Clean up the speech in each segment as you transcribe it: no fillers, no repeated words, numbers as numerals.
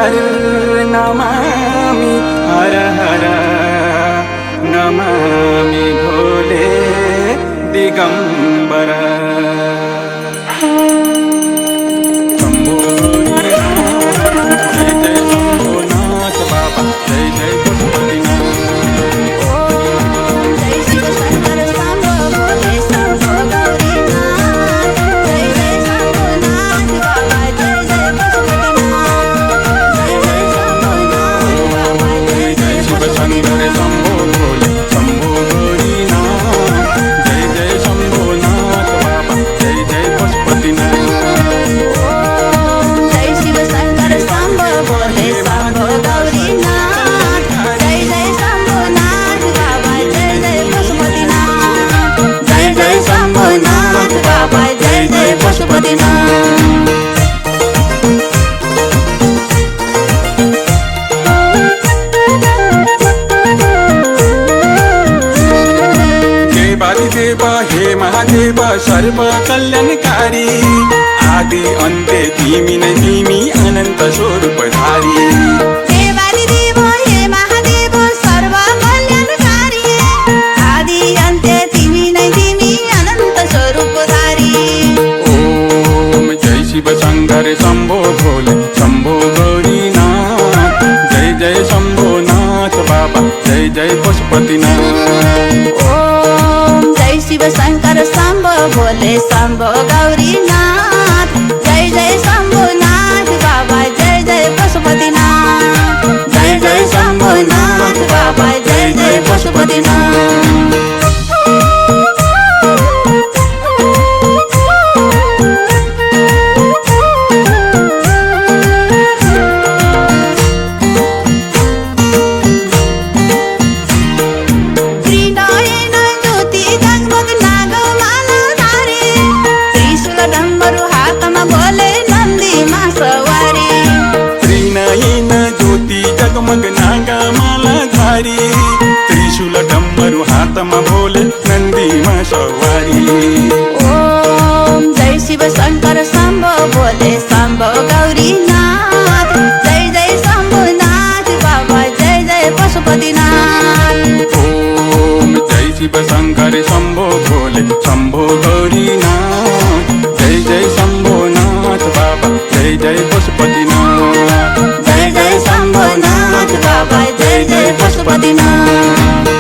हर नमामि हर हर नमामि भोले दिगंबर। शंभो जय जय शंभोनाथ बाबा जय जय पशुपतिनाथ। जय शिव शंकर शंभो भोले शंभो गौरीनाथ। जय जय शंभोनाथ बाबा जय जय पशुपतिनाथ। जय जय शंभोनाथ बाबा जय जय शिव शंकर शंभो भोले शंभो गौरीनाथ। जय जय शंभोनाथ बाबा जय जय पशुपतिनाथ। जय शिव शंकर शंभो भोले शंभो गौरीनाथ। जय जय शंभोनाथ बाबा जय जय पशुपतिनाथ। जय जय शंभोनाथ बाबा जय जय पशुपतिनाथ। देवादिदेव हे महादेव सर्व कल्याणकारी। आदि अन्त्य तिमी नै तिमी अनन्त स्वरूपधारी। देवादिदेव हे महादेव सर्व कल्याणकारी। आदि अन्त्य तिमी नै तिमी अनन्त स्वरूपधारी। ओम जय शिव शंकर शंभो भोले शंभो गौरीनाथ। जय जय शंभोनाथ बाबा जय जय पशुपतिनाथ। ओम जय शिव शंकर शंभो भोले शंभो गौरीनाथ। जय जय शंभोनाथ बाबा जय जय पशुपतिनाथ। जय जय शंभोनाथ बाबा जय जय पशुपतिनाथ। त्रिनयन ज्योति जगमग नागमाला धारी। त्रिशूल डम्बरु हातमा भोले नन्दीमा सवारी। त्रिनयन ज्योति जगमग नागमाला धारी। त्रिशूल डम्बरु हातमा भोले नन्दीमा सवारी। ओम जय शिव शंकर शंभो भोले शंभो गौरीनाथ। जय जय शंभुनाथ बाबा जय जय पशुपतिनाथ। ओम जय शिव शंकर शंभो भोले शंभो गौरीनाथ। जय जय शंभोनाथ बाबा जय जय पशुपतिनाथ। जय जय शंभुनाथ बाबा जय जय पशुपतिनाथ।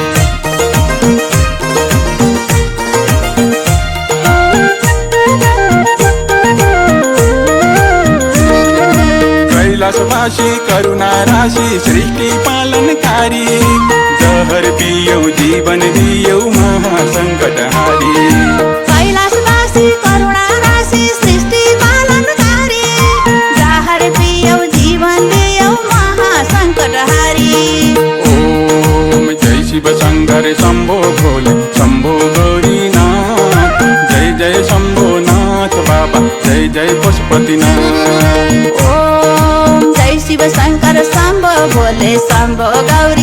कैलाशवासी करुणा राशि सृष्टि पालनकारी। जहर पियौ जीवन दियौ महासंकटहारी। कैलाशवासी करुणा राशि सृष्टि पालनकारी। जहर पियौ जीवन दियौ महासंकटहारी। ओम जय शिव शंकर शंभो भोले शंभो गौरीनाथ। जय जय शंभोनाथ बाबा जय जय पशुपतिनाथ। ओम जय शिव शंकर शंभो भोले शंभो गौरी।